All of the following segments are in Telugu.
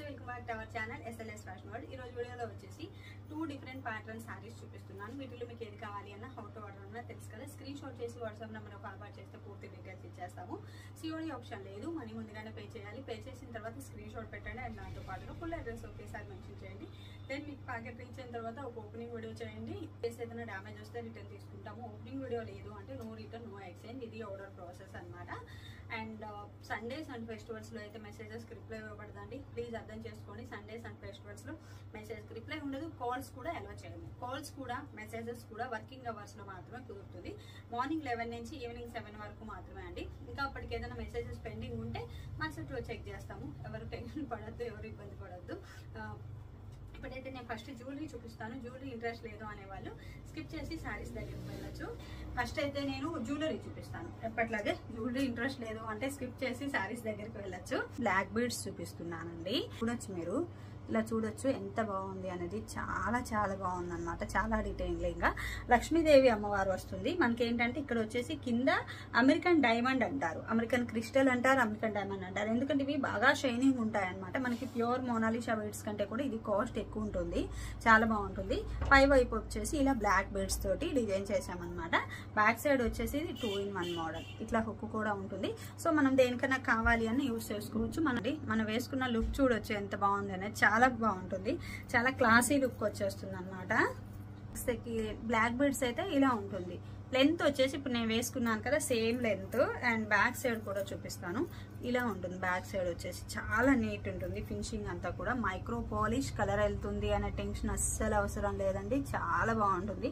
Welcome back to our channel SLS fashion world. ఈ రోజు వీడియోలో వచ్చేసి 2 డిఫరెంట్ ప్యాటర్న్ సారీస్ చూపిస్తున్నాను. వీటిలో మీకు ఏది కావాలి అన్న హౌ టు ఆర్డర్ అన్న తెలుసు కదా. స్క్రీన్ షాట్ చేసి వాట్సాప్ నెంబర్ ఫార్వర్డ్ చేస్తే పూర్తి డీటెయిల్స్ ఇచ్చేస్తాము. సిఓడి ఆప్షన్ లేదు, మనీ ముందుగానే పే చేయాలి. పే చేసిన తర్వాత స్క్రీన్ షాట్ పెట్టండి అండ్ దాంతో పాటుగా ఫుల్ అడ్రస్ ఒకేసారి మెన్షన్ చేయండి. దెన్ మీకు ప్యాకెట్ రీచ్ అయిన తర్వాత ఒక ఓపెనింగ్ వీడియో చేయండి. కేసు ఏదైనా డ్యామేజ్ వస్తే రిటర్న్ తీసుకుంటాము. ఓపెనింగ్ వీడియో లేదు అంటే నో రిటర్న్ నో ఎక్స్చేంజ్. ఇది ఆర్డర్ ప్రాసెస్ అనమాట. అండ్ సండేస్ అండ్ ఫెస్టివల్స్ లో అయితే మెసేజెస్ రిప్లై ఇవ్వబడదండి. ప్లీజ్ అర్థం చేసుకోండి. సండేస్ అండ్ ఫెస్టివల్స్ లో మెసేజ్ రిప్లై ఉండదు. కాల్స్ కూడా అలౌ చేయము. కాల్స్ కూడా మెసేజెస్ కూడా వర్కింగ్ అవర్స్ లో మాత్రమే కుదురుతుంది. మార్నింగ్ 11 నుంచి ఈవినింగ్ 7 వరకు మాత్రమే అండి. ఇంకా అప్పటికి ఏదైనా మెసేజెస్ పెండింగ్ ఉంటే మరుసటి రోజు చెక్ చేస్తాము. ఎవరు టెన్షన్ పడద్దు, ఎవరు ఇబ్బంది పడద్దు. ఇప్పుడైతే నేను ఫస్ట్ జ్యువెలరీ చూపిస్తాను. జ్యువెలరీ ఇంట్రెస్ట్ లేదు అనేవాళ్ళు స్కిప్ చేసి శారీస్ దగ్గరికి వెళ్ళచ్చు. ఫస్ట్ అయితే నేను జ్యువెలరీ చూపిస్తాను. ఎప్పట్లాగే జ్యువెలరీ ఇంట్రెస్ట్ లేదు అంటే స్కిప్ చేసి శారీస్ దగ్గరికి వెళ్ళచ్చు. బ్లాక్ బీడ్స్ చూపిస్తున్నానండి. చూడొచ్చు, మీరు ఇలా చూడొచ్చు ఎంత బాగుంది అనేది. చాలా చాలా బాగుంది అనమాట. చాలా డీటెయిలింగ్ గా లక్ష్మీదేవి అమ్మవారు వస్తుంది. మనకి ఏంటంటే ఇక్కడ వచ్చేసి కింద అమెరికన్ డైమండ్ అంటారు, అమెరికన్ క్రిస్టల్ అంటారు, అమెరికన్ డైమండ్ అంటారు. ఎందుకంటే ఇవి బాగా షైనింగ్ ఉంటాయి అనమాట. మనకి ప్యూర్ మోనాలిసా బీడ్స్ కంటే కూడా ఇది కాస్ట్ ఎక్కువ ఉంటుంది. చాలా బాగుంటుంది. పై వైపు వచ్చేసి ఇలా బ్లాక్ బీడ్స్ తోటి డిజైన్ చేసామన్నమాట. బ్యాక్ సైడ్ వచ్చేసి 2-in-1 మోడల్. ఇట్లా హుక్ కూడా ఉంటుంది. సో మనం దేనికన్నా కావాలి అని యూజ్ చేసుకోవచ్చు. మనం వేసుకున్న లుక్ చూడొచ్చు ఎంత బాగుంది అనేది. చాలా బాగుంటుంది. చాలా క్లాసీ లుక్ వచ్చేస్తుంది అనమాట. బ్లాక్ బీడ్స్ అయితే ఇలా ఉంటుంది. లెంత్ వచ్చేసి ఇప్పుడు నేను వేసుకున్నాను కదా, same length. And back side కూడా చూపిస్తాను. ఇలా ఉంటుంది. బ్యాక్ సైడ్ వచ్చేసి చాలా నీట్ ఉంటుంది. ఫినిషింగ్ అంతా కూడా మైక్రో పాలిష్. కలర్ వెళ్తుంది అనే టెన్షన్ అస్సలు అవసరం లేదండి. చాలా బాగుంటుంది.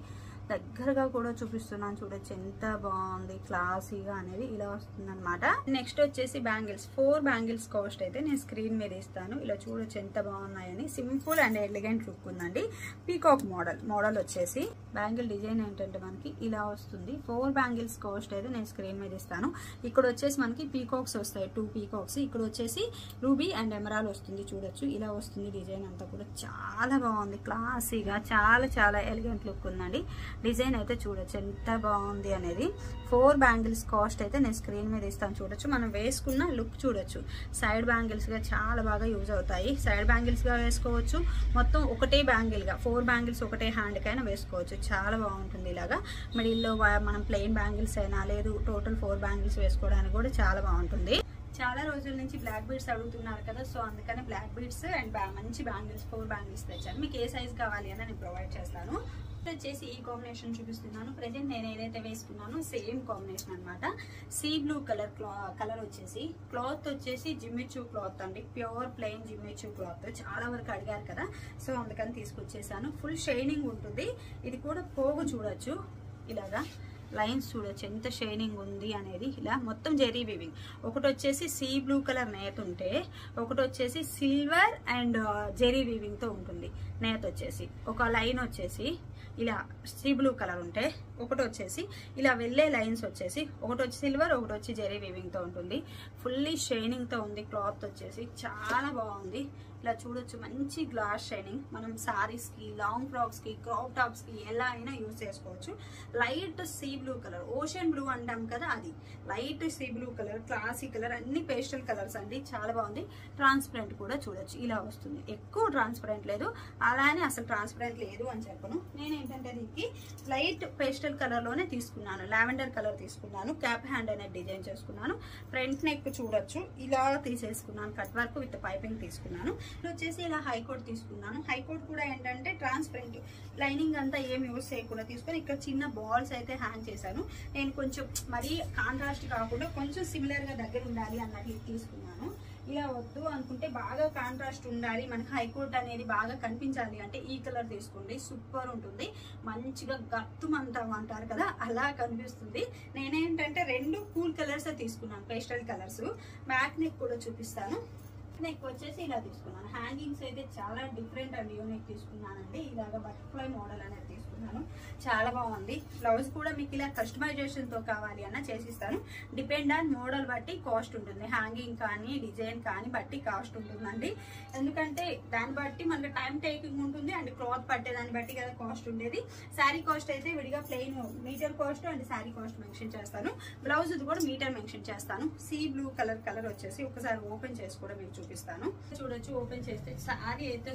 దగ్గరగా కూడా చూపిస్తున్నాను, చూడొచ్చు ఎంత బాగుంది క్లాసీగా అనేది. ఇలా వస్తుంది అనమాట. నెక్స్ట్ వచ్చేసి బ్యాంగిల్స్. 4 బ్యాంగిల్స్ కాస్ట్ అయితే నేను స్క్రీన్ మీద ఇస్తాను. ఇలా చూడొచ్చు ఎంత బాగున్నాయని. సింపుల్ అండ్ ఎలిగెంట్ లుక్ ఉందండి. పీకాక్ మోడల్ వచ్చేసి బ్యాంగిల్ డిజైన్ ఏంటంటే మనకి ఇలా వస్తుంది. 4 బ్యాంగిల్స్ కాస్ట్ అయితే నేను స్క్రీన్ మీద ఇస్తాను. ఇక్కడ వచ్చేసి మనకి పీకాక్స్ వస్తాయి, 2 పీకాక్స్. ఇక్కడ వచ్చేసి రూబీ అండ్ ఎమరాల్ వస్తుంది. చూడొచ్చు ఇలా వస్తుంది డిజైన్ అంతా కూడా. చాలా బాగుంది క్లాసీగా. చాలా చాలా ఎలిగెంట్ లుక్ ఉందండి. డిజైన్ అయితే చూడొచ్చు ఎంత బాగుంది అనేది. 4 బ్యాంగిల్స్ కాస్ట్ అయితే నేను స్క్రీన్ మీద ఇస్తాను. చూడొచ్చు మనం వేసుకున్న లుక్ చూడొచ్చు. సైడ్ బ్యాంగిల్స్ గా చాలా బాగా యూజ్ అవుతాయి. సైడ్ బ్యాంగిల్స్ గా వేసుకోవచ్చు. మొత్తం ఒకటే బ్యాంగిల్ గా 4 బ్యాంగిల్స్ ఒకటే హ్యాండ్ కైనా వేసుకోవచ్చు. చాలా బాగుంటుంది. ఇలాగా మిడిల్లో మనం ప్లెయిన్ బ్యాంగిల్స్ అయినా లేదు టోటల్ 4 బ్యాంగిల్స్ వేసుకోవడానికి కూడా చాలా బాగుంటుంది. చాలా రోజుల నుంచి బ్లాక్ బీడ్స్ అడుగుతున్నారు కదా, సో అందుకని బ్లాక్ బీడ్స్ అండ్ మంచి బ్యాంగిల్స్ 4 బ్యాంగిల్స్ తెచ్చాను. మీకు ఏ సైజ్ కావాలి అని నేను ప్రొవైడ్ చేస్తాను. వచ్చేసి ఈ కాంబినేషన్ చూపిస్తున్నాను. ప్రెజెంట్ నేను ఏదైతే వేసుకున్నానో సేమ్ కాంబినేషన్ అనమాట. సీ బ్లూ కలర్ వచ్చేసి క్లాత్ వచ్చేసి జిమ్మిచూ క్లాత్ అండి. Pure plain Jimmy Choo cloth. చాలా వరకు అడిగారు కదా, సో అందుకని తీసుకొచ్చేసాను. ఫుల్ షైనింగ్ ఉంటుంది. ఇది కూడా పోగు చూడొచ్చు. ఇలాగా లైన్స్ చూడొచ్చు ఎంత షైనింగ్ ఉంది అనేది. ఇలా మొత్తం జెరీ వీవింగ్. ఒకటి వచ్చేసి సీ బ్లూ కలర్ నేత ఉంటే, ఒకటి వచ్చేసి సిల్వర్ అండ్ జెరీ వీవింగ్ తో ఉంటుంది. నేత వచ్చేసి ఒక లైన్ వచ్చేసి ఇలా సీ బ్లూ కలర్ ఉంటే, ఒకటి వచ్చేసి ఇలా వెళ్ళే లైన్స్ వచ్చేసి ఒకటి వచ్చి సిల్వర్, ఒకటి వచ్చి జెరీ వీవింగ్ తో ఉంటుంది. ఫుల్లీ షైనింగ్ తో ఉంది. క్లాత్ వచ్చేసి చాలా బాగుంది. ఇలా చూడొచ్చు మంచి గ్లాస్ షైనింగ్. మనం సారీస్ కి, లాంగ్ ఫ్రాక్స్ కి, క్రాప్ టాప్స్ కి ఎలా అయినా యూజ్ చేసుకోవచ్చు. Light sea blue colour, ocean blue అంటాం కదా, అది light sea blue colour, classy colour, అన్ని పేస్టల్ కలర్స్ అండి. చాలా బాగుంది. ట్రాన్స్పరెంట్ కూడా చూడొచ్చు ఇలా వస్తుంది. ఎక్కువ ట్రాన్స్పరెంట్ లేదు, అలానే అసలు ట్రాన్స్పరెంట్ లేదు అని చెప్పను. నేనేంటంటే దీనికి లైట్ పేస్టల్ కలర్ లోనే తీసుకున్నాను. లావెండర్ కలర్ తీసుకున్నాను. క్యాప్ హ్యాండ్ అనేది డిజైన్ చేసుకున్నాను. ఫ్రంట్ నెక్ చూడొచ్చు ఇలా తీసేసుకున్నాను. కట్ వర్క్ విత్ పైపింగ్ తీసుకున్నాను. వచ్చేసి ఇలా హైకోట్ తీసుకున్నాను. హైకోట్ కూడా ఏంటంటే ట్రాన్స్పరెంట్, లైనింగ్ అంతా ఏం యూజ్ చేయకుండా తీసుకొని ఇక్కడ చిన్న బాల్స్ అయితే హ్యాంగ్ చేశాను. నేను కొంచెం మరీ కాంట్రాస్ట్ కాకుండా కొంచెం సిమిలర్ గా దగ్గర ఉండాలి అన్నట్లు తీసుకున్నాను. ఇలా వద్దు అనుకుంటే బాగా కాంట్రాస్ట్ ఉండాలి, మనకి హైకోట్ అనేది బాగా కనిపించాలి అంటే ఈ కలర్ తీసుకోండి. సూపర్ ఉంటుంది. మంచిగా గత్తుమంటాం అంటారు కదా, అలా కనిపిస్తుంది. నేనేంటంటే 2 కూల్ కలర్స్ తీసుకున్నాను, పేస్టల్ కలర్స్. బ్యాక్ నెక్ కూడా చూపిస్తాను. నెక్ వచ్చేసి ఇలా తీసుకున్నాను. హ్యాంగింగ్స్ అయితే చాలా డిఫరెంట్ అండ్ యూనిక్ తీసుకున్నానండి. ఇలాగా బటర్ఫ్లై మోడల్ అనేది తీసుకున్నాను. చూపిస్తున్నాను. చాలా బాగుంది. బ్లౌజ్ కూడా మీకు ఇలా కస్టమైజేషన్ తో కావాలి అన్న చేసిస్తాను. డిపెండ్ ఆన్ మోడల్ బట్టి కాస్ట్ ఉంటుంది. హ్యాంగింగ్ కానీ డిజైన్ కానీ బట్టి కాస్ట్ ఉంటుందండి. ఎందుకంటే దాన్ని బట్టి మనకి టైం టేకింగ్ ఉంటుంది అండ్ క్లాత్ పట్టే దాన్ని బట్టి కదా కాస్ట్ ఉండేది. శారీ కాస్ట్ అయితే విడిగా plain metre cost and sari cost mention చేస్తాను. బ్లౌజ్ కూడా మీటర్ మెన్షన్ చేస్తాను. సీ బ్లూ కలర్ వచ్చేసి ఒకసారి ఓపెన్ చేసి కూడా మీకు చూపిస్తాను. చూడొచ్చు, ఓపెన్ చేస్తే శారీ అయితే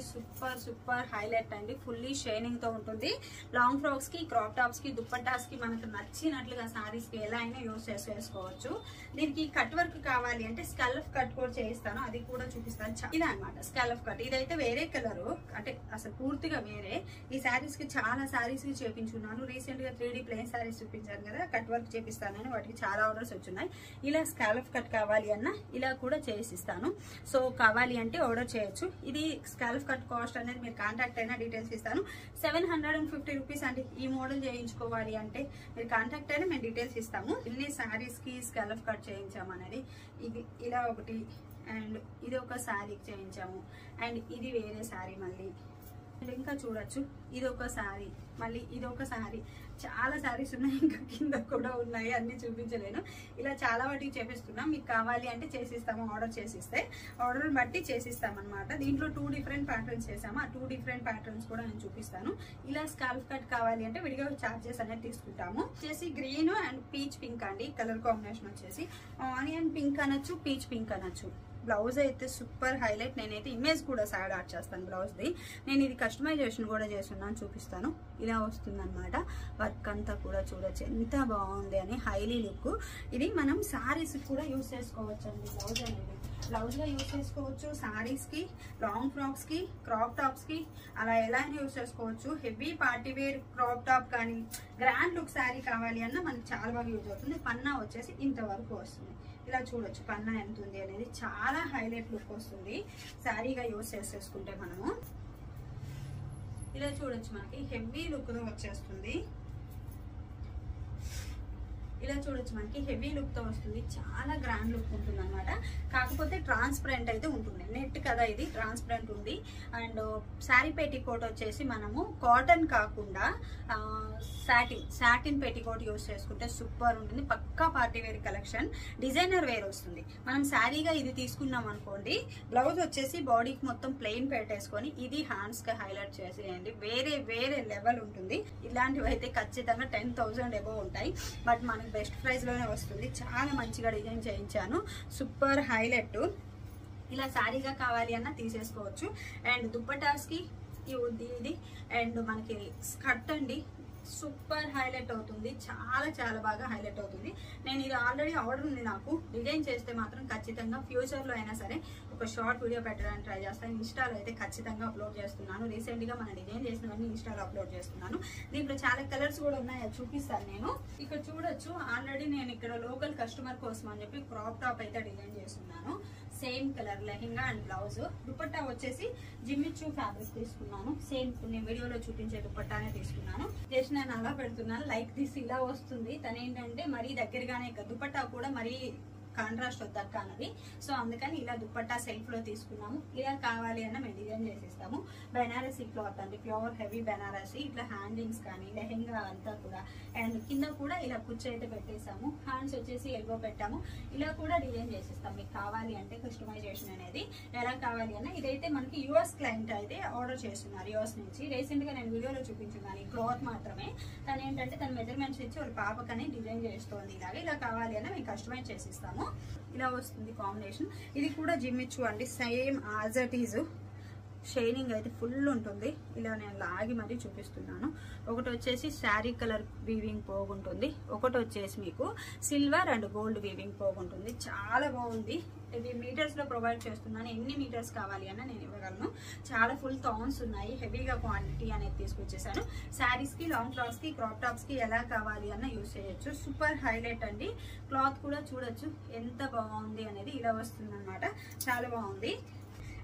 సూపర్ హైలైట్ అండి. ఫుల్లీ షైనింగ్ తో ఉంటుంది. లాంగ్ ఫ్రాక్స్ కి, క్రాప్ టాప్స్ కి, దుప్పటాస్ కి మనకు నచ్చినట్లుగా సారీస్ కి ఎలా అయినా యూస్ చేసుకోవచ్చు. దీనికి కట్ వర్క్ కావాలి అంటే స్కల్ఫ్ కట్ కూడా చేయిస్తాను, అది కూడా చూపిస్తాను. ఇదే అనమాట స్కల్ఫ్ కట్. ఇదైతే వేరే కలర్, అంటే అసలు పూర్తిగా వేరే. ఈ శారీస్ కి చాలా శారీస్ కి చేపించున్నాను. రీసెంట్ గా 3D ప్లెయిన్ శారీస్ చూపించాను కదా, కట్ వర్క్ చేపిస్తానని వాటికి చాలా ఆర్డర్స్ వచ్చున్నాయి. ఇలా స్కల్ఫ్ కట్ కావాలి అన్నా ఇలా కూడా చేసిస్తాను. సో కావాలి అంటే ఆర్డర్ చేయొచ్చు. ఇది స్కల్ఫ్ కట్ కాస్ట్ అనేది మీరు కాంటాక్ట్ అయినా డీటెయిల్స్ ఇస్తాను. 750 రూపీస్ అండి. ఈ మోడల్ చేయించుకోవాలి అంటే మీరు కాంటాక్ట్ అయినా మేము డీటెయిల్స్ ఇస్తాము. ఇన్ని శారీస్ కి స్కల్ఫ్ కట్ చేయించాము అనేది. ఇది ఇలా ఒకటి అండ్ ఇది ఒక శారీకి చేయించాము అండ్ ఇది వేరే శారీ. మళ్ళీ ఇంకా చూడొచ్చు, ఇది ఒక శారీ, మళ్ళీ ఇది ఒక శారీ. చాలా శారీస్ ఉన్నాయి, ఇంకా కింద కూడా ఉన్నాయి, అన్ని చూపించలేను. ఇలా చాలా వాటికి చేపిస్తున్నాం. మీకు కావాలి అంటే చేసిస్తాము. ఆర్డర్ చేసిస్తే ఆర్డర్ బట్టి చేసిస్తాం అనమాట. దీంట్లో 2 డిఫరెంట్ ప్యాటర్న్స్ చేసాము. ఆ 2 డిఫరెంట్ ప్యాటర్న్స్ కూడా నేను చూపిస్తాను. ఇలా స్కాల్ఫ్ కట్ కావాలి అంటే విడిగా చార్జెస్ అనేది తీసుకుంటాము. వచ్చేసి గ్రీన్ అండ్ పీచ్ పింక్ అండి. కలర్ కాంబినేషన్ వచ్చేసి ఆనియన్ పింక్ అనొచ్చు, పీచ్ పింక్ అనొచ్చు. బ్లౌజ్ అయితే సూపర్ హైలైట్. నేనైతే ఇమేజ్ కూడా సైడ్ యాడ్ చేస్తాను బ్లౌజ్ది. నేను ఇది కస్టమైజేషన్ కూడా చేస్తున్నాను, చూపిస్తాను. ఇలా వస్తుంది అనమాట. వర్క్ అంతా కూడా చూడొచ్చు ఎంత బాగుంది అని. Highly look. ఇది మనం శారీస్ కూడా యూజ్ చేసుకోవచ్చు అండి. బ్లౌజ్ అనేది బ్లౌజ్ గా యూజ్ చేసుకోవచ్చు. శారీస్ కి, లాంగ్ ఫ్రాక్స్ కి, క్రాప్ టాప్స్ కి అలా ఎలా అయినా యూజ్ చేసుకోవచ్చు. Heavy party wear crop top కానీ గ్రాండ్ లుక్ శారీ కావాలి అన్నా మనకి చాలా బాగా యూజ్ అవుతుంది. పన్నా వచ్చేసి ఇంతవరకు వస్తుంది. ఇలా చూడొచ్చు పన్నా ఎంత ఉంది అనేది. చాలా హైలైట్ లుక్ వస్తుంది శారీగా యూజ్ చేసేసుకుంటే మనము. ఇలా చూడొచ్చు, మనకి హెవీ లుక్ తో వచ్చేస్తుంది. ఇలా చూడొచ్చు, మనకి హెవీ లుక్ తో వస్తుంది. చాలా గ్రాండ్ లుక్ ఉంటుంది అనమాట. కాకపోతే ట్రాన్స్పరెంట్ అయితే ఉంటుంది. నెట్ కదా ఇది, ట్రాన్స్పరెంట్ ఉంది. అండ్ శారీ పెట్టికోట్ వచ్చేసి మనము కాటన్ కాకుండా సాటిన్ పెట్టికోట్ యూజ్ చేసుకుంటే సూపర్ ఉంటుంది. పక్కా party wear collection. Designer wear వస్తుంది. మనం శారీగా ఇది తీసుకున్నాం అనుకోండి, బ్లౌజ్ వచ్చేసి బాడీకి మొత్తం ప్లెయిన్ పెట్టేసుకొని ఇది హ్యాండ్స్ కి హైలైట్ చేసేయండి. వేరే లెవెల్ ఉంటుంది. ఇలాంటివి అయితే ఖచ్చితంగా 10,000 అబోవ్ ఉంటాయి. బట్ మనకి బెస్ట్ ప్రైస్ లోనే వస్తుంది. చాలా మంచిగా డిజైన్ చేయించాను. Super highlight. ఇలా శారీగా కావాలి అన్న తీసేసుకోవచ్చు. అండ్ దుప్పటాస్ కి ఇది అండ్ మనకి స్కర్ట్ అండి సూపర్ హైలైట్ అవుతుంది. చాలా బాగా హైలైట్ అవుతుంది. నేను ఇది ఆల్రెడీ ఆర్డర్ ఉంది నాకు. డిజైన్ చేస్తే మాత్రం ఖచ్చితంగా ఫ్యూచర్ లో అయినా సరే ఒక షార్ట్ వీడియో పెట్టడానికి ట్రై చేస్తాను. ఇన్స్టాలో అయితే ఖచ్చితంగా అప్లోడ్ చేస్తున్నాను. రీసెంట్ గా మన డిజైన్ చేసినవన్నీ ఇన్స్టాలో అప్లోడ్ చేస్తున్నాను. దీంట్లో చాలా కలర్స్ కూడా ఉన్నాయి, అది చూపిస్తాను నేను. ఇక్కడ చూడొచ్చు, ఆల్రెడీ నేను ఇక్కడ లోకల్ కస్టమర్ కోసం అని చెప్పి క్రాప్ టాప్ అయితే డిజైన్ చేస్తున్నాను. Same colour lehenga and blouse. Dupatta వచ్చేసి జిమ్మిచూ ఫ్యాబ్రిక్ తీసుకున్నాను. సేమ్ నేను వీడియోలో చూపించే దుపట్టానే తీసుకున్నాను. జస్ట్ నేను అలా పెడుతున్నాను. లైక్ దిస్ ఇలా వస్తుంది. తను ఏంటంటే మరీ దగ్గరగానే దుపట్టా కూడా మరీ కాంట్రాస్ట్ వద్దక్క అన్నది. సో అందుకని ఇలా దుపట్టా సెల్ఫ్ లో తీసుకున్నాము. ఇలా కావాలి అన్న మేము డిజైన్ చేసిస్తాము. బెనారసీ క్లాత్ అండి, ప్యూర్ హెవీ బెనారసీ. ఇట్లా హ్యాండింగ్స్ కానీ లెహెంగా అంతా కూడా. అండ్ కింద కూడా ఇలా కుచ్చు అయితే పెట్టేసాము. హ్యాండ్స్ వచ్చేసి ఎల్బో పెట్టాము. ఇలా కూడా డిజైన్ చేసిస్తాం. మీకు కావాలి అంటే కస్టమైజేషన్ అనేది ఎలా కావాలి అన్న. ఇదైతే మనకి యూఎస్ క్లయింట్ అయితే ఆర్డర్ చేస్తున్నారు, యూఎస్ నుంచి. రీసెంట్ గా నేను వీడియోలో చూపించున్నాను. ఈ క్లాత్ మాత్రమే. తను ఏంటంటే తన మెజర్మెంట్స్ ఇచ్చి వాళ్ళ పాపకని డిజైన్ చేస్తోంది. ఇలా కావాలి అన్న మేము కస్టమైజ్ చేసిస్తాము. ఇలా వస్తుంది కాంబినేషన్. ఇది కూడా జిమ్మిచ్చు అండి, same as it is. Shining అయితే ఫుల్ ఉంటుంది. ఇలా నేను లాగి మరీ చూపిస్తున్నాను. ఒకటి వచ్చేసి శారీ కలర్ వీవింగ్ పోగుంటుంది, ఒకటి వచ్చేసి మీకు సిల్వర్ అండ్ గోల్డ్ వీవింగ్ పోగుంటుంది. చాలా బాగుంది. ఇది మీటర్స్ లో ప్రొవైడ్ చేస్తున్నాను. ఎన్ని మీటర్స్ కావాలి అన్న నేను ఇవ్వగలను. చాలా ఫుల్ థాన్స్ ఉన్నాయి. హెవీగా క్వాంటిటీ అనేది తీసుకొచ్చేసాను. శారీస్ కి, లాంగ్ ఫ్రాక్స్ కి, క్రాప్ టాప్స్ కి ఎలా కావాలి అన్న యూజ్ చేయొచ్చు. సూపర్ హైలైట్ అండి. క్లాత్ కూడా చూడొచ్చు ఎంత బాగుంది అనేది. ఇలా వస్తుంది అనమాట. చాలా బాగుంది.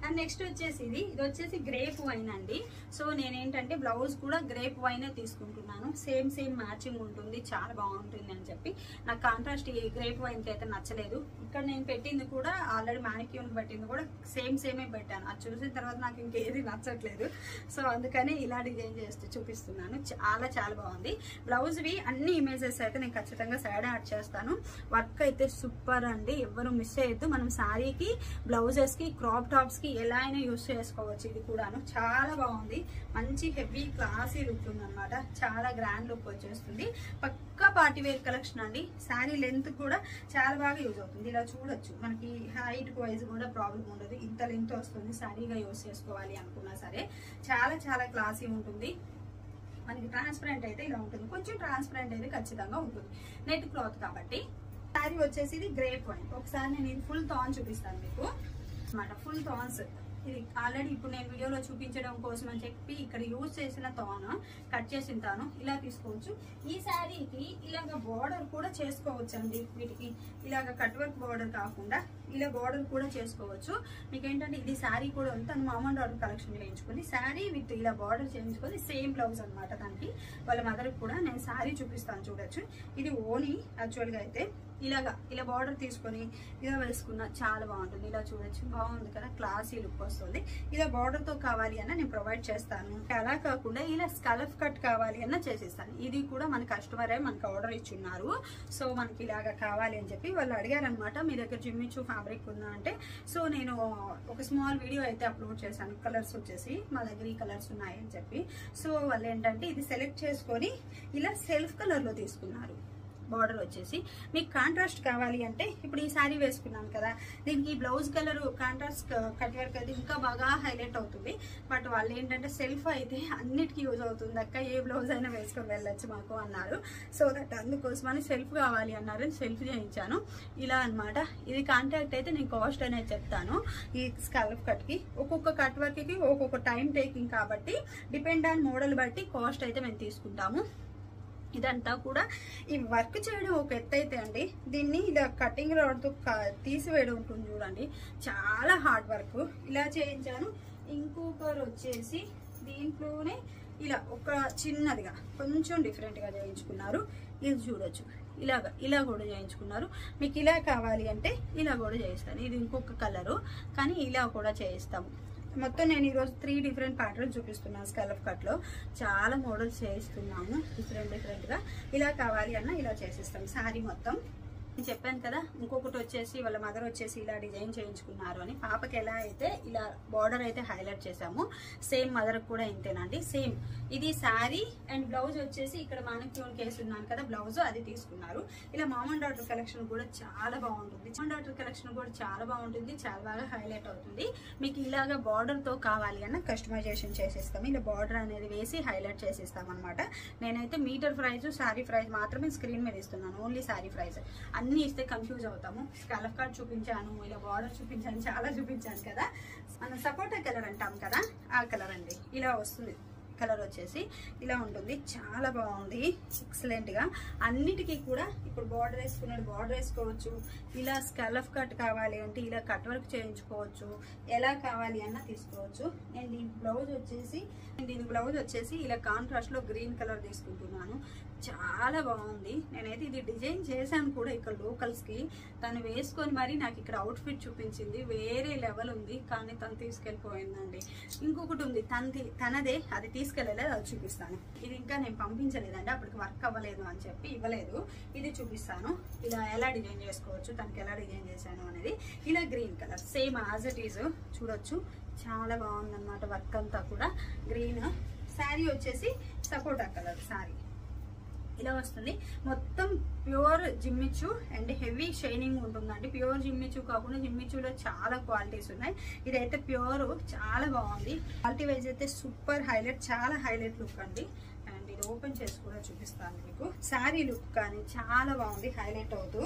అండ్ నెక్స్ట్ వచ్చేసి ఇది వచ్చేసి గ్రేప్ వైన్ అండి. సో నేనేంటంటే బ్లౌజ్ కూడా గ్రేప్ వైనే తీసుకుంటున్నాను. సేమ్ మ్యాచింగ్ ఉంటుంది, చాలా బాగుంటుంది అని చెప్పి. నాకు కాంట్రాస్ట్ ఈ గ్రేప్ వైన్కి అయితే నచ్చలేదు. ఇక్కడ నేను పెట్టింది కూడా ఆల్రెడీ మ్యానిక్యూర్ పెట్టింది కూడా సేమే పెట్టాను. అది చూసిన తర్వాత నాకు ఇంకేది నచ్చట్లేదు. సో అందుకని ఇలా డిజైన్ చేస్తూ చూపిస్తున్నాను. చాలా బాగుంది. బ్లౌజ్వి అన్ని ఇమేజెస్ అయితే నేను ఖచ్చితంగా సైడ్ యాడ్ చేస్తాను. వర్క్ అయితే సూపర్ అండి, ఎవరు మిస్ అయ్యద్దు. మనం శారీకి, బ్లౌజెస్కి, క్రాప్ టాప్స్కి ఎలా అయినా యూస్ చేసుకోవచ్చు. ఇది కూడాను చాలా బాగుంది. మంచి హెవీ క్లాసీ లుక్ ఉందన్నమాట. చాలా గ్రాండ్ లుక్ వచ్చేస్తుంది. పక్కా పార్టీ వేర్ కలెక్షన్ అండి. శారీ లెంత్ కూడా చాలా బాగా యూజ్ అవుతుంది. ఇలా చూడొచ్చు, మనకి హైట్ వైజ్ కూడా ప్రాబ్లం ఉండదు. ఇంత లెంత్ వస్తుంది శారీగా యూజ్ చేసుకోవాలి అనుకున్నా సరే. చాలా క్లాసీ ఉంటుంది. మనకి ట్రాన్స్పరెంట్ అయితే ఇలా ఉంటుంది. కొంచెం ట్రాన్స్పరెంట్ అయితే ఖచ్చితంగా ఉంటుంది, నెట్ క్లాత్ కాబట్టి. శారీ వచ్చేసి ఇది గ్రేప్ వైన్. ఒకసారి నేను ఇది ఫుల్ థాన్ చూపిస్తాను మీకు అన్నమాట. ఫుల్ థాన్స్ ఇది ఆల్రెడీ ఇప్పుడు నేను వీడియోలో చూపించడం కోసం అని చెప్పి ఇక్కడ యూజ్ చేసిన థాన్ కట్ చేసిన తాను ఇలా తీసుకోవచ్చు. ఈ శారీకి ఇలాగ బార్డర్ కూడా చేసుకోవచ్చు అండి. వీటికి ఇలాగ కట్ వర్క్ బార్డర్ కాకుండా ఇలా బార్డర్ కూడా చేసుకోవచ్చు. మీకు ఏంటంటే ఇది శారీ కూడా ఉంది. తను మామూలు డాటర్ కలెక్షన్ చేయించుకుంది. శారీ విత్ ఇలా బార్డర్ చేయించుకొని సేమ్ బ్లౌజ్ అనమాట. దానికి వాళ్ళ మదర్కి కూడా నేను శారీ చూపిస్తాను చూడొచ్చు. ఇది ఓని యాక్చువల్గా అయితే ఇలా బార్డర్ తీసుకొని ఇలా వేసుకున్న చాలా బాగుంటుంది. ఇలా చూడొచ్చు, బాగుంది కదా, క్లాసీ లుక్ వస్తుంది. ఇలా బార్డర్ తో కావాలి అన్న నేను ప్రొవైడ్ చేస్తాను. అలా కాకుండా ఇలా స్కలఫ్ కట్ కావాలి అన్న చేసిస్తాను. ఇది కూడా మన కస్టమరే మనకు ఆర్డర్ ఇచ్చున్నారు. సో మనకి ఇలాగా కావాలి అని చెప్పి వాళ్ళు అడిగారనమాట. మీ దగ్గర జిమ్మిచూ ఫ్యాబ్రిక్ ఉందా అంటే, సో నేను ఒక స్మాల్ వీడియో అయితే అప్లోడ్ చేశాను. కలర్స్ వచ్చేసి మా దగ్గర ఈ కలర్స్ ఉన్నాయని చెప్పి. సో వాళ్ళు ఏంటంటే ఇది సెలెక్ట్ చేసుకొని ఇలా సెల్ఫ్ కలర్ లో తీసుకున్నారు. బార్డర్ వచ్చేసి మీకు కాంట్రాస్ట్ కావాలి అంటే, ఇప్పుడు ఈ శారీ వేసుకున్నాను కదా, దీనికి blouse colour contrast cut work అయితే ఇంకా బాగా హైలైట్ అవుతుంది. బట్ వాళ్ళు ఏంటంటే సెల్ఫ్ అయితే అన్నిటికీ యూజ్ అవుతుంది అక్క, ఏ బ్లౌజ్ అయినా వేసుకొని వెళ్ళొచ్చు మాకు అన్నారు. సో దట్ అందుకోసమని సెల్ఫ్ కావాలి అన్నారు, సెల్ఫ్ చేయించాను. ఇలా అనమాట. ఇది కాంట్రాక్ట్ అయితే నేను కాస్ట్ అనేది చెప్తాను. ఈ స్కాల్ప్ కట్ కి ఒక్కొక్క కట్ వర్క్ కి ఒక్కొక్క టైం టేకింగ్ కాబట్టి డిపెండ్ ఆన్ మోడల్ బట్టి కాస్ట్ అయితే మేము తీసుకుంటాము. ఇదంతా కూడా ఈ వర్క్ చేయడం ఒక ఎత్తు అయితే అండి, దీన్ని ఇలా కటింగ్ రాడ్తో తీసివేయడం ఉంటుంది చూడండి, చాలా హార్డ్ వర్క్. ఇలా చేయించాను. ఇంకొకరు వచ్చేసి దీంట్లోనే ఇలా ఒక చిన్నదిగా కొంచెం డిఫరెంట్గా చేయించుకున్నారు. ఇది చూడొచ్చు, ఇలా కూడా చేయించుకున్నారు. మీకు ఇలా కావాలి అంటే ఇలా కూడా చేయిస్తాను. ఇది ఇంకొక కలరు, కానీ ఇలా కూడా చేయిస్తాము. మొత్తం నేను ఈరోజు 3 డిఫరెంట్ ప్యాటర్న్స్ చూపిస్తున్నాను. స్కాలప్ కట్ లో చాలా మోడల్స్ చేయిస్తున్నాము డిఫరెంట్ గా. ఇలా కావాలి అన్న ఇలా చేసిస్తాం శారీ మొత్తం. నేను చెప్పాను కదా, ఇంకొకటి వచ్చేసి వాళ్ళ మదర్ వచ్చేసి ఇలా డిజైన్ చేయించుకున్నారు అని. పాపకి ఎలా అయితే ఇలా బార్డర్ అయితే హైలైట్ చేసాము, సేమ్ మదర్ కూడా ఇంతేనండి. సేమ్ ఇది శారీ అండ్ బ్లౌజ్ వచ్చేసి ఇక్కడ మానిక్యూర్ కేసు ఉన్నాను కదా, బ్లౌజ్ అది తీసుకున్నారు. ఇలా మామూలు డాటర్ కలెక్షన్ కూడా చాలా బాగుంటుంది. మామూలు డాటర్ కలెక్షన్ కూడా చాలా బాగుంటుంది, చాలా బాగా హైలైట్ అవుతుంది. మీకు ఇలాగా బార్డర్ తో కావాలి అన్న కస్టమైజేషన్ చేసేస్తాము. ఇలా బార్డర్ అనేది వేసి హైలైట్ చేసేస్తాం అనమాట. నేనైతే మీటర్ ప్రైస్, శారీ ప్రైస్ మాత్రమే స్క్రీన్ మీద ఇస్తున్నాను, ఓన్లీ శారీ ప్రైస్. అన్ని ఇస్తే కన్ఫ్యూజ్ అవుతాము. స్కాలప్ కట్ చూపించాను, ఇలా బార్డర్ చూపించాను, చాలా చూపించాను కదా. మనం సపోటా కలర్ అంటాం కదా, ఆ కలర్ అండి. ఇలా వస్తుంది కలర్ వచ్చేసి, ఇలా ఉంటుంది. చాలా బాగుంది, ఎక్సలెంట్ గా. అన్నిటికీ కూడా ఇప్పుడు బార్డర్ వేసుకున్నాడు, బార్డర్ వేసుకోవచ్చు. ఇలా స్కాలప్ కట్ కావాలి అంటే ఇలా కట్ వర్క్ చేయించుకోవచ్చు. ఎలా కావాలి అన్న తీసుకోవచ్చు. నేను దీని బ్లౌజ్ వచ్చేసి ఇలా కాంట్రాస్ట్ లో గ్రీన్ కలర్ తీసుకుంటున్నాను. చాలా బాగుంది. నేనైతే ఇది డిజైన్ చేశాను కూడా ఇక్కడ లోకల్స్ కి. తను వేసుకొని మరి నాకు ఇక్కడ అవుట్ ఫిట్ చూపించింది, వేరే లెవెల్ ఉంది. కానీ తను తీసుకెళ్ళిపోయిందండి. ఇంకొకటి ఉంది తనదే, అది తీసుకెళ్ళలేదు, అది చూపిస్తాను. ఇది ఇంకా నేను పంపించలేదండి, అప్పటికి వర్క్ అవ్వలేదు అని చెప్పి ఇవ్వలేదు. ఇది చూపిస్తాను, ఇలా ఎలా డిజైన్ చేసుకోవచ్చు, తనకి ఎలా డిజైన్ చేశాను అనేది. ఇలా green colour same as it is చూడొచ్చు, చాలా బాగుందన్నమాట. వర్క్ అంతా కూడా గ్రీన్. శారీ వచ్చేసి సపోటా కలర్ శారీ ఇలా వస్తుంది. మొత్తం pure Jimmy Choo and heavy shining ఉంటుందండి. ప్యూర్ జిమ్మిచూ కాకుండా జిమ్మిచూలో చాలా క్వాలిటీస్ ఉన్నాయి. ఇదైతే ప్యూర్, చాలా బాగుంది. క్వాలిటీ వైజ్ అయితే సూపర్ హైలైట్, చాలా హైలైట్ లుక్ అండి. అండ్ ఇది ఓపెన్ చేసి కూడా చూపిస్తాను మీకు. శారీ లుక్ కానీ చాలా బాగుంది, హైలైట్ అవుతూ.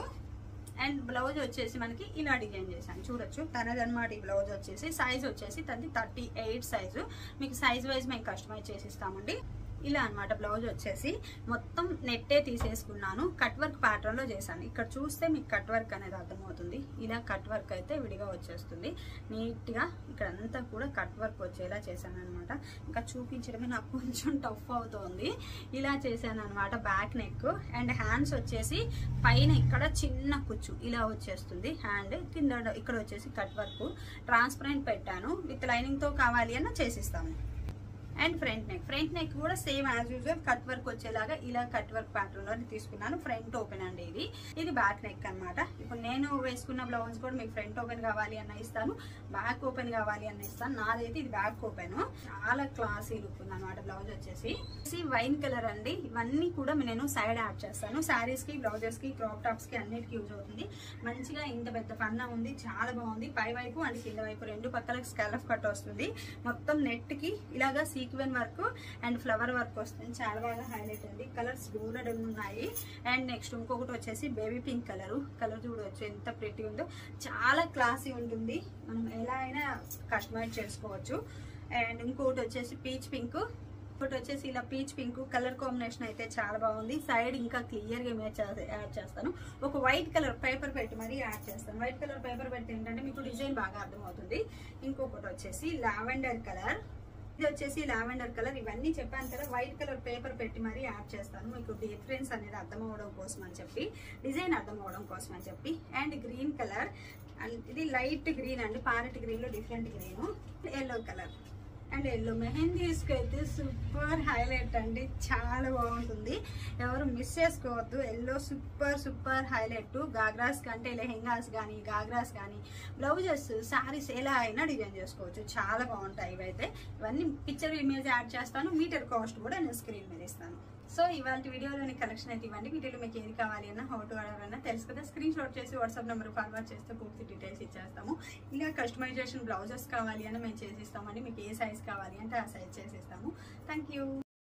అండ్ బ్లౌజ్ వచ్చేసి మనకి ఇలా డిజైన్ చేశాను చూడొచ్చు. తనదన్నమాట ఈ బ్లౌజ్ వచ్చేసి. సైజ్ వచ్చేసి తనది 38 సైజు. మీకు సైజ్ వైజ్ మేము కస్టమైజ్ చేసిస్తామండి. ఇలా అన్నమాట బ్లౌజ్ వచ్చేసి మొత్తం నెట్టే తీసేసుకున్నాను. కట్ వర్క్ ప్యాటర్న్ లో చేశాను. ఇక్కడ చూస్తే మీకు కట్ వర్క్ అనేది అర్థమవుతుంది. ఇలా కట్ వర్క్ అయితే విడిగా వచ్చేస్తుంది. నీట్ గా ఇక్కడ అంతా కూడా కట్ వర్క్ వచ్చేలా చేశాను అనమాట. ఇంకా చూపించడమే నాకు కొంచెం టఫ్ అవుతుంది. ఇలా చేశాను అనమాట. బ్యాక్ నెక్ అండ్ హ్యాండ్స్ వచ్చేసి పైన ఇక్కడ చిన్న కుచ్చు ఇలా వచ్చేస్తుంది. హ్యాండ్ కింద ఇక్కడ వచ్చేసి కట్ వర్క్ ట్రాన్స్పరెంట్ పెట్టాను. విత్ లైనింగ్ తో కావాలి అన్న చేసిస్తాము. అండ్ ఫ్రంట్ నెక్ కూడా same as usual cut work వచ్చేలాగా ఇలా కట్ వర్క్ ప్యాటర్న్ లో తీసుకున్నాను. ఫ్రంట్ ఓపెన్ అండి. ఇది బ్యాక్ నెక్ అనమాట. ఇప్పుడు నేను వేసుకున్న బ్లౌజ్ కూడా మీకు ఫ్రంట్ ఓపెన్ కావాలి అన్న ఇస్తాను, బ్యాక్ ఓపెన్ కావాలి అన్న ఇస్తాను. నాదైతే ఇది బ్యాక్ ఓపెన్. చాలా క్లాసీ లుక్ ఉంది అనమాట. బ్లౌజ్ వచ్చేసి వైన్ కలర్ అండి. ఇవన్నీ కూడా నేను సైడ్ యాడ్ చేస్తాను. శారీస్ కి, బ్లౌజెస్ కి, క్రాప్ టాప్స్ కి అన్నిటికీ యూజ్ అవుతుంది. మంచిగా ఇంత పెద్ద పన్నా ఉంది, చాలా బాగుంది. పై వైపు అండ్ కింద వైపు రెండు పక్కలకు స్కాలఫ్ కట్ వస్తుంది. మొత్తం నెట్ కి ఇలాగా sequin work and flower work వస్తుంది. చాలా బాగా హైలైట్ అండి. కలర్స్ బోల్డ్ ఉన్నాయి. అండ్ నెక్స్ట్ ఇంకొకటి వచ్చేసి బేబీ పింక్ కలర్ చూడవచ్చు ఎంత ప్రిటీ ఉందో. చాలా క్లాసీ ఉంటుంది. మనం ఎలా అయినా కస్టమైజ్ చేసుకోవచ్చు. అండ్ ఇంకొకటి వచ్చేసి పీచ్ పింక్. ఇంకోటి వచ్చేసి ఇలా పీచ్ పింక్ కలర్ కాంబినేషన్ అయితే చాలా బాగుంది. సైడ్ ఇంకా క్లియర్ గా ఇమేజ్ యాడ్ చేస్తాను. ఒక వైట్ కలర్ పేపర్ పెట్టి మరీ యాడ్ చేస్తాను. వైట్ కలర్ పేపర్ పెడితే ఏంటంటే మీకు డిజైన్ బాగా అర్థమవుతుంది. ఇంకొకటి వచ్చేసి లావెండర్ కలర్. ఇది వచ్చేసి లావెండర్ కలర్. ఇవన్నీ చెప్పాను కదా, వైట్ కలర్ పేపర్ పెట్టి మరీ యాడ్ చేస్తాను. మీకు డిఫరెన్స్ అనేది అర్థం అవడం కోసం అని చెప్పి, డిజైన్ అర్థం అవడం కోసం అని చెప్పి. And green colour. అండ్ ఇది లైట్ గ్రీన్ అండి. ప్యారెట్ గ్రీన్ లో different green. Yellow colour and yellow. మెహందీస్కి అయితే సూపర్ హైలైట్ అండి. చాలా బాగుంటుంది. ఎవరు మిస్ చేసుకోవద్దు. Yellow super highlight. గాగ్రాస్ కంటే లెహెంగాస్ కానీ, గాగ్రాస్ కానీ, బ్లౌజెస్, శారీస్ ఎలా అయినా డిజైన్ చేసుకోవచ్చు. చాలా బాగుంటాయి ఇవైతే. ఇవన్నీ పిక్చర్ ఇమేజ్ యాడ్ చేస్తాను. మీటర్ కాస్ట్ కూడా నేను స్క్రీన్ మీద ఇస్తాను. సో ఇవాళ వీడియోలోని కలెక్షన్ అయితే ఇవ్వండి. వీటిలో మీకు ఏది కావాలి అన్నా, హౌ టు ఆర్డర్ అన్నా తెలుసు కదా. స్క్రీన్ షాట్ చేసి వాట్సాప్ నెంబర్ ఫార్వర్డ్ చేస్తే పూర్తి డీటెయిల్స్ ఇచ్చేస్తాము. ఇలా కస్టమైజేషన్ బ్లౌజెస్ కావాలి అని మేము చేసిస్తామండి. మీకు ఏ సైజ్ కావాలి అంటే ఆ సైజ్ చేసిస్తాము. Thank you.